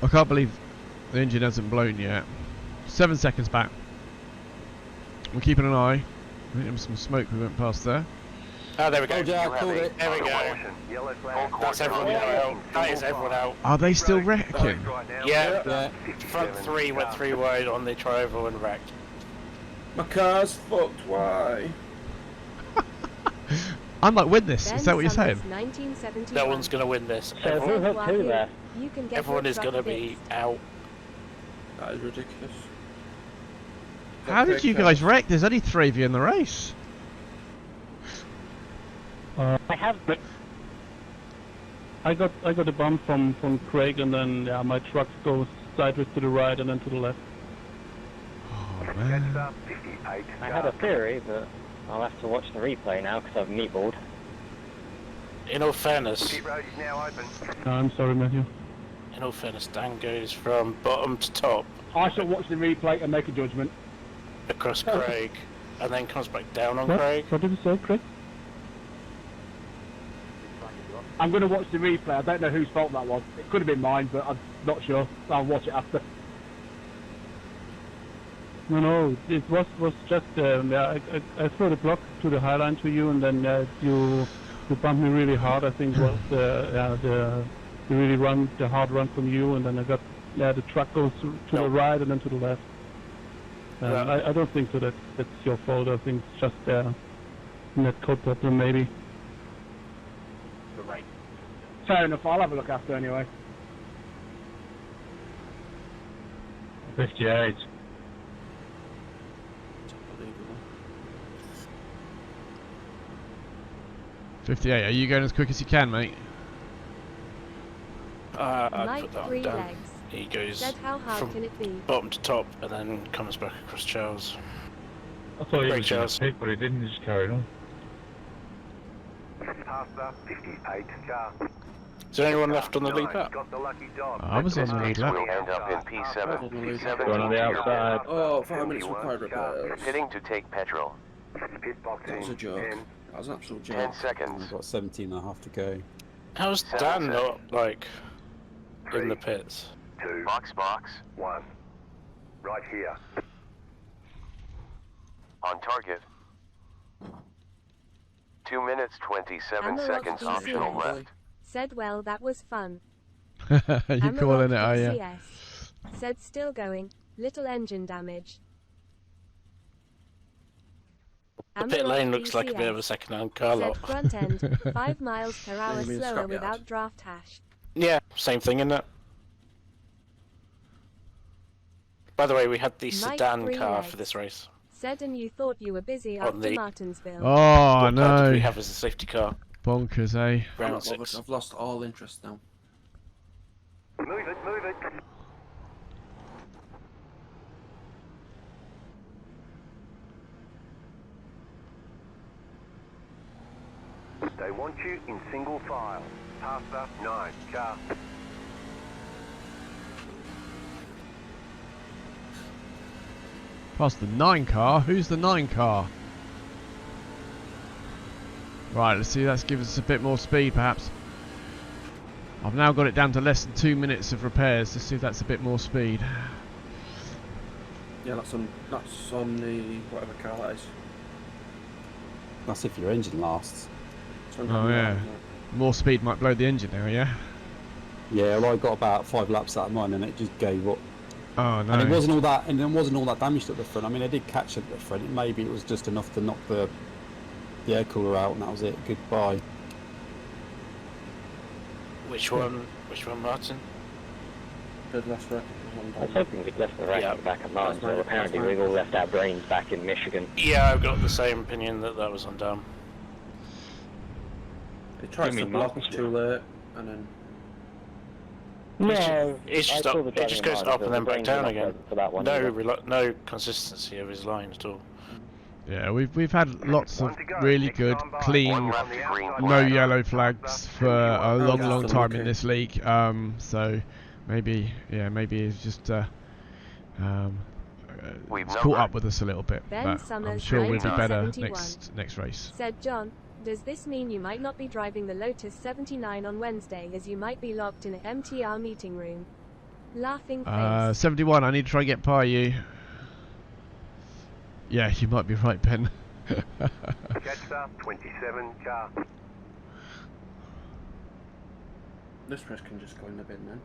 I can't believe the engine hasn't blown yet. 7 seconds back. We're keeping an eye. I think there was some smoke we went past there. Oh, there we go. Oh, yeah, I You have called a it. There we go. promotion. Yellow Full flag. course That's everyone run. out. That is everyone out. Are they still wrecking? Right now. Yeah, Yeah. front 3 went 3 wide on the tri-oval and wrecked. My car's fucked. Why? I might win this. Ben Is that what you're Summers, saying? 1971. No one's going to win this. So who Said has who there? you can get Everyone your is truck going to be fixed. out. That is ridiculous. How did you guys wreck? There's only 3 of you in the race. I have. I got a bump from Craig, and then yeah, my truck goes sideways to the right and then to the left. Oh Catch man. up. 58. I had a theory, but I'll have to watch the replay now because I've meatballed. In all fairness, Pit road is now open. No, I'm sorry, Matthew. Dan goes from bottom to top I shall watch the replay and make a judgment. across Craig, and then comes back down on What? Craig. What did you say, Craig? I'm going to watch the replay. I don't know whose fault that was. It could have been mine, but I'm not sure. I'll watch it after. No, it was just yeah. I threw the block to the high line to you, and then you bumped me really hard. I think was the really hard run from you, and then I got the truck goes to the right and then to the left. I don't think so. That's your fault. I think it's just net code problem maybe. Right. Fair enough. I'll have a look after anyway. 58. 58. Are you going as quick as you can, mate? I'd put that 3 down. legs. He goes Said how hard from can it be? bottom to top and then comes back across Charles. I thought he Great was going Charles. to pick, but he didn't. He just carried on. Past the 58 car. Is there anyone left on the lead lap? Got the lucky dog. I was on the lead Pace lap. will end up in P7. P7 Going on the outside. Oh, 5 minutes required repairs. Pitting to take petrol. Pit box That was a in joke. 10. That was an absolute 10 joke. seconds. I've got 17 and a half to go. How's 7 Dan not, seconds. like, in 3, the pits? 2, Box. 1. Right here. On target. 2 minutes 27 Amarok seconds DCS. optional left. Said well that was fun. You Amarok calling it, are you? DCS. Said still going. Little engine damage. The pit Amarok lane looks like a bit DCS. of a second-hand car Said lot. front end 5 miles per hour Maybe a slower scrapyard. without draft hash. Yeah, same thing, isn't it? By the way, we had the Mike sedan Free car Legs. for this race. Said and you thought you were busy On after the- Martinsville. Oh What car did we no! have as a safety car? Bonkers, eh? I'm Round not bothered. 6. I've lost all interest now. Move it, move it. They want you in single file. Past the 9 car. Past the 9 car. Who's the 9 car? Right, let's see. Let's give us a bit more speed, perhaps. I've now got it down to less than 2 minutes of repairs. Let's see if that's a bit more speed. Yeah, that's on the whatever car that is. That's if your engine lasts. It's on Oh the- yeah. More speed might blow the engine now, yeah? Yeah, well, I got about 5 laps out of mine and it just gave up. Oh no. And it wasn't all that damaged at the front. I mean, I did catch it at the front. Maybe it was just enough to knock the air cooler out, and that was it. Goodbye. Which one, Martin? Good left right. I was hoping we'd left the rack Yeah. back at mine, That's so right, apparently that's right. we've all left our brains back in Michigan. Yeah, I've got the same opinion that was on Dan. They tried You to mean block Martin's too late, and then No, It's just I saw up, the it just driving goes line, up so and then the back brains down were not again. present for that one No, either. no consistency of his line at all. Yeah, we've had lots of One to go. really Next good, time by. clean, One left on the to green outside. no flag. yellow flags for a long, Okay. long time in Okay. this league. So maybe it's just We've it's caught up numbered. with us a little bit. Ben But I'm Summers, sure we'll be better 1971. next race. Said John, does this mean you might not be driving the Lotus 79 on Wednesday as you might be locked in an MTR meeting room? Laughing face. 71. I need to try and get by you. Yeah, you might be right, Ben. Jetstar 27 car. this press can just go in the bin then.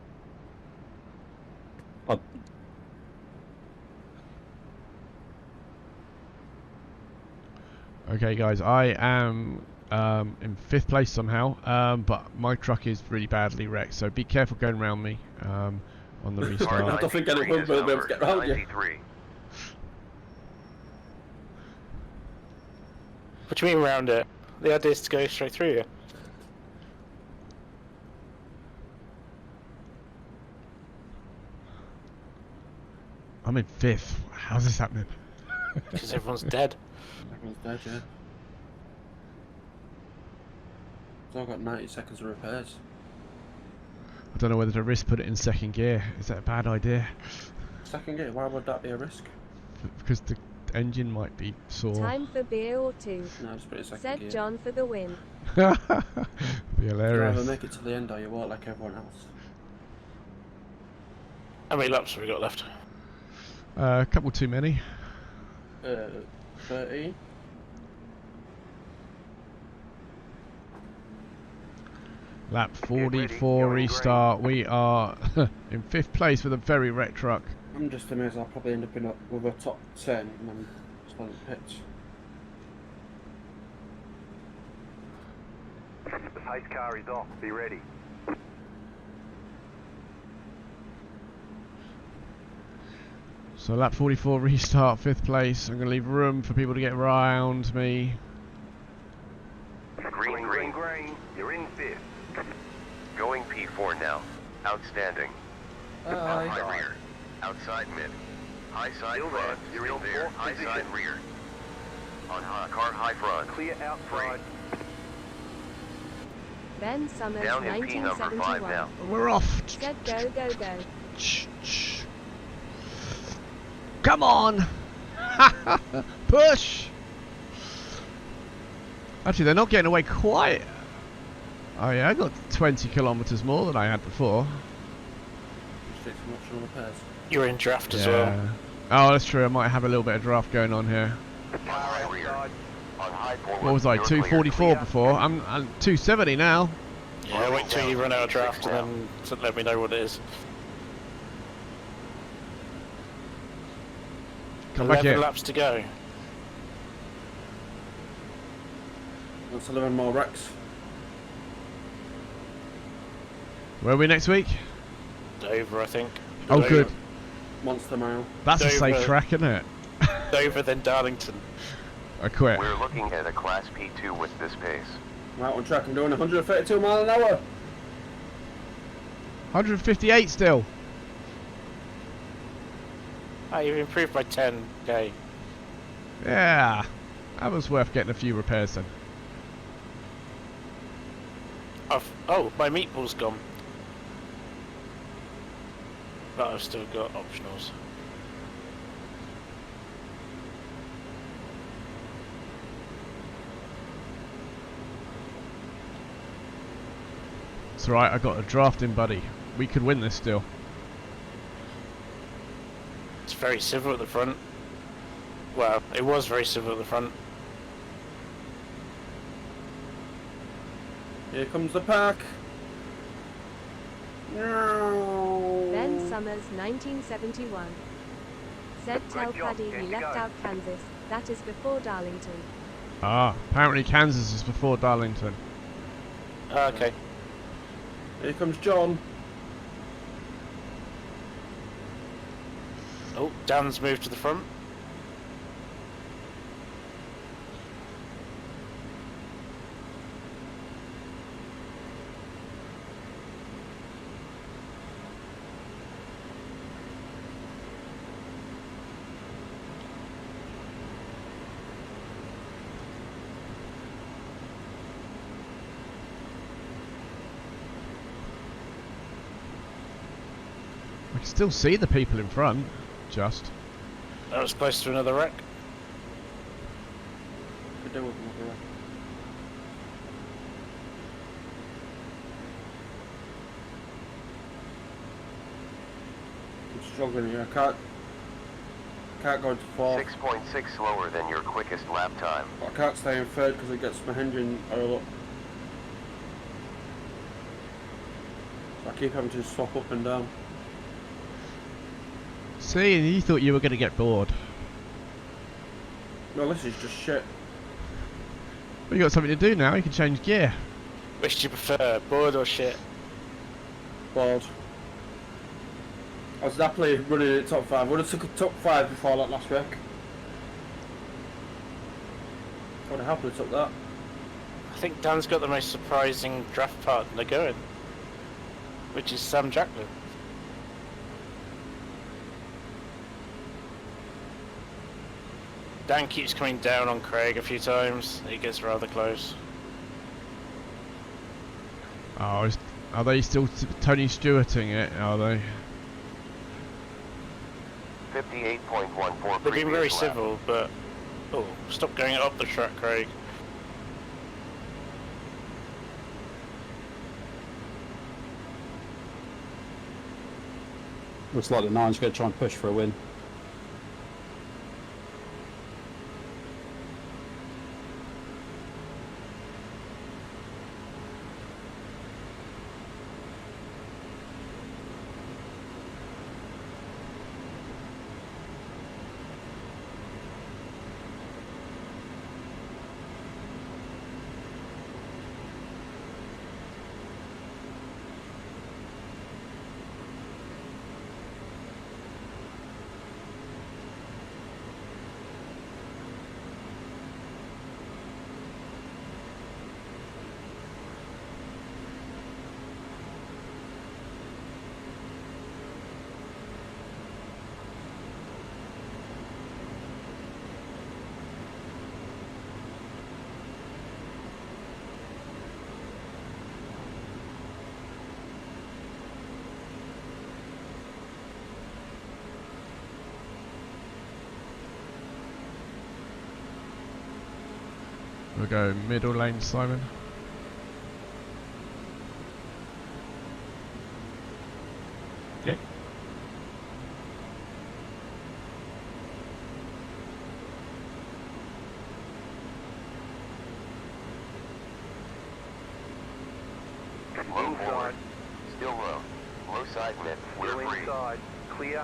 Okay, guys, I am in 5th place somehow, but my truck is really badly wrecked, so be careful going around me on the I restart. don't think anyone will be able to get around you. 93. What do you mean round it? The idea is to go straight through you. I'm in 5th. How's this happening? Because everyone's dead. Everyone's dead, yeah. So I've got 90 seconds of repairs. I don't know whether to risk put it in 2nd gear. Is that a bad idea? Second gear, why would that be a risk? Because the engine might be sore. Time for beer or two. No, just put it in second Said gear. John for the win. Be You'd hilarious. rather make it to the end or you won't like everyone else. How many laps have we got left? A couple too many. 13. Lap 44 restart. We are in 5th place with a very wrecked truck. I'm just amazed I'll probably end up with a top 10 and I'm still in the pits. The pace car is off. Be ready. So lap 44 restart, 5th place. I'm going to leave room for people to get around me. Green, green, green. You're in 5th. Going P4 now. Outstanding. High rear. Outside mid. High side Still front. there. You're Still in there. fourth High position. side rear. On car high front. Clear outside. Ben Summers, Down in P number 5 1971. now. We're off. Said go, go, go. Come on. Push. Actually, they're not getting away quite. Oh yeah, I got 20 kilometers more than I had before. You're in draft as well. Oh, that's true. I might have a little bit of draft going on here. What was I, 244 before? I'm 270 now. Yeah, wait till you run out of draft and then let me know what it is. Come back 11 here. laps to go. That's 11 more wrecks. Where are we next week? Dover, I think. Oh, Dover. good. Monster Mile. That's a safe Dover. track, isn't it? Dover, then Darlington. I quit. We're looking at a Class P2 with this pace. Right on track, I'm doing 132 miles an hour. 158 still. Oh, you've improved by 10k. Yeah. That was worth getting a few repairs then. Oh, my meatball's gone. But I've still got optionals. It's alright, I got a drafting buddy. We could win this still. It's very civil at the front. Well, it was very civil at the front. Here comes the pack. Ben Summers, 1971. Said tell Paddy he left out Kansas. That is before Darlington. Ah, apparently Kansas is before Darlington. Okay. Here comes John. Oh, Dan's moved to the front. I can still see the people in front, just. That was close to another wreck. Could do with another wreck. I'm struggling here. I can't go into fourth. 6.6 slower than your quickest lap time. I can't stay in third because it gets my engine oil up. So I keep having to swap up and down. See, and you thought you were going to get bored. No, this is just shit. Well, you got something to do now. You can change gear. Which do you prefer, board or shit? Bored. I was happily running in top 5. Would have took a top 5 before that last wreck. I would have happily took that. I think Dan's got the most surprising draft partner going, which is Sam Jacklin. Dan keeps coming down on Craig a few times. He gets rather close. Oh, are they still Tony Stewarting it? Are they? 58.14. They've been very previous lap. civil, but oh, stop going up the track, Craig. Looks like the Nine's going to try and push for a win. We'll go middle lane, Simon. Okay. Low forward. Still low. Low side mid. We're free. Inside. Clear.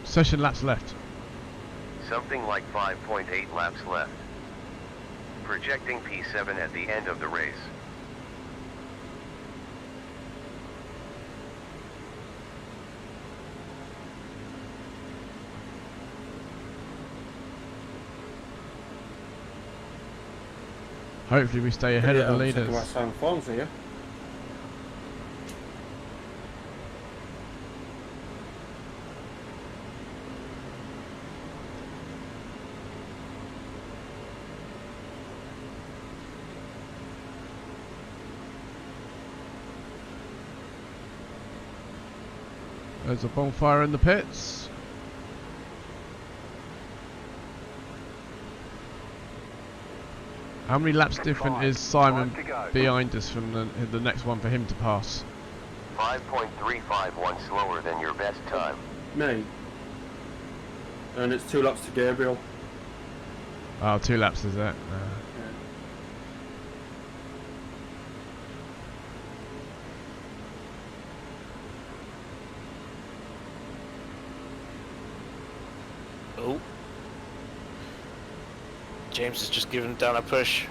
Session laps left. Something like 5.8 laps left. Projecting P7 at the end of the race. Hopefully we stay ahead of the leaders. Forms here. There's a bonfire in the pits. How many laps different is Simon behind us from the next one for him to pass? 5.351 slower than your best time. Me. And it's 2 laps to Gabriel. Oh, 2 laps is that? Oh. James has just given Dan a push.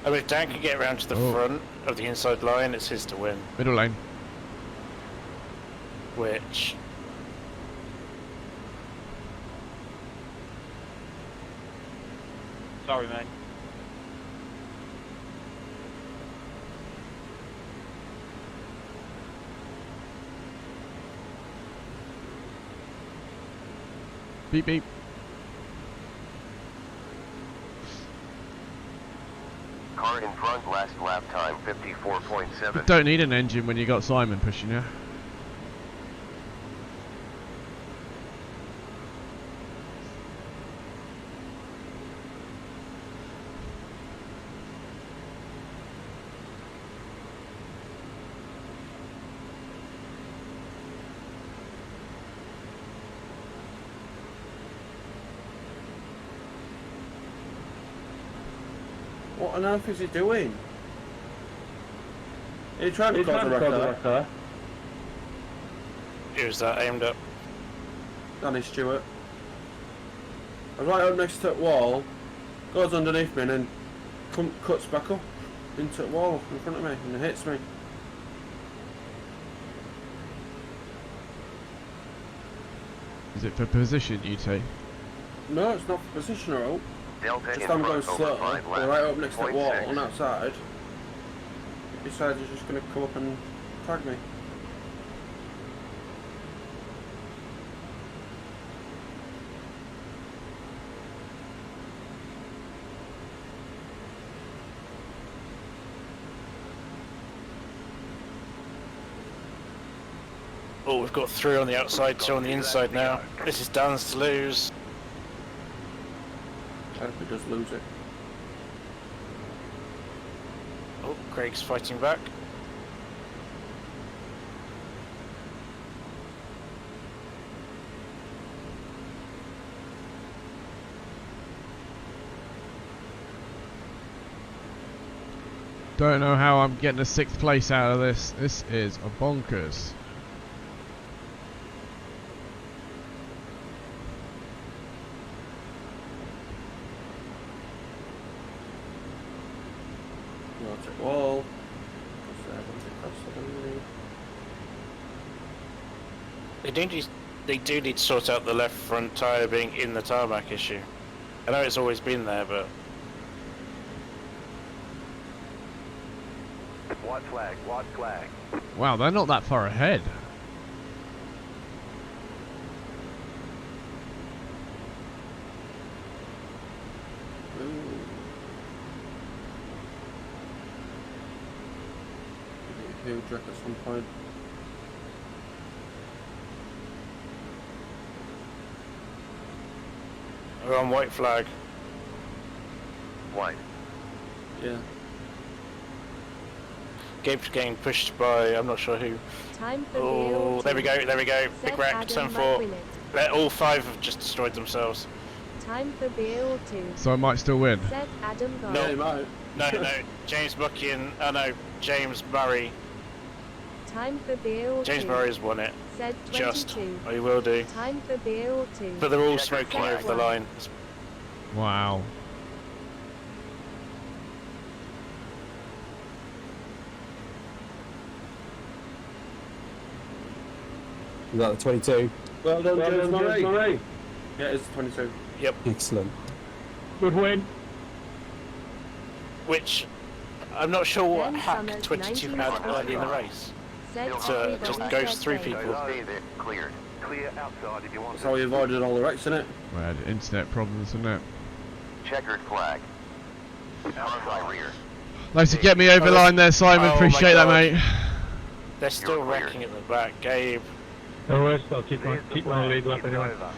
I mean, if Dan can get around to the front of the inside line, it's his to win. Middle lane. Which... Sorry, mate. Beep beep. Car in front, last lap time 54.7. You don't need an engine when you got Simon pushing you. What on earth is he doing? Are you trying to cause a wreck there? Here's that aimed up. Danny Stewart. I was right up next to that wall, goes underneath me and then cuts back up into the wall in front of me and it hits me. Is it for position, you two? No, it's not for position or out. Delta Just in I'm front going over slow, 5 we're laps. right up next to the wall 0.6. on that side. He decides he's just going to come up and tag me. Oh, we've got 3 on the outside, 2 on the inside now. This is Dan's to lose. I hope he does lose it. Oh, Craig's fighting back. Don't know how I'm getting a 6th place out of this. This is a bonkers. Wall. They do need to sort out the left front tyre being in the tarmac issue. I know it's always been there, but... White flag, white flag. Wow, they're not that far ahead. huge wreck at some point. We're on white flag. White. Yeah. Gabe's getting pushed by, I'm not sure who. Time for Oh, there we go, there we go. Said Big wreck, Adam turn might 4. win it. All 5 have just destroyed themselves. Time for BO2. So I might still win. Said Adam got No. Yeah, you might. No, James Buckian, oh no, James Murray. Time for BO2. James Murray's won it. Said 22. Just. Oh, he will do. Time for BO2. But they're all Checkered smoking flag. over the line. Wow. Is that the 22? Well done, Well James done, Murray. James Murray. Yeah, it's 22. Yep. Excellent. Good win. Which, I'm not sure what Ben hack Summers, 22 had early in the race. Said So just everybody goes said through same. people. Stay there. Cleared. Clear outside if you want That's how we avoided all the wrecks, innit? We had internet problems, isn't it? Checkered flag. Outside rear. Thanks to get me over line there, Simon. Oh Appreciate my that, God. mate. They're still You're cleared. wrecking at the back, Gabe. No worries, I'll keep my lead lap anyway. Over.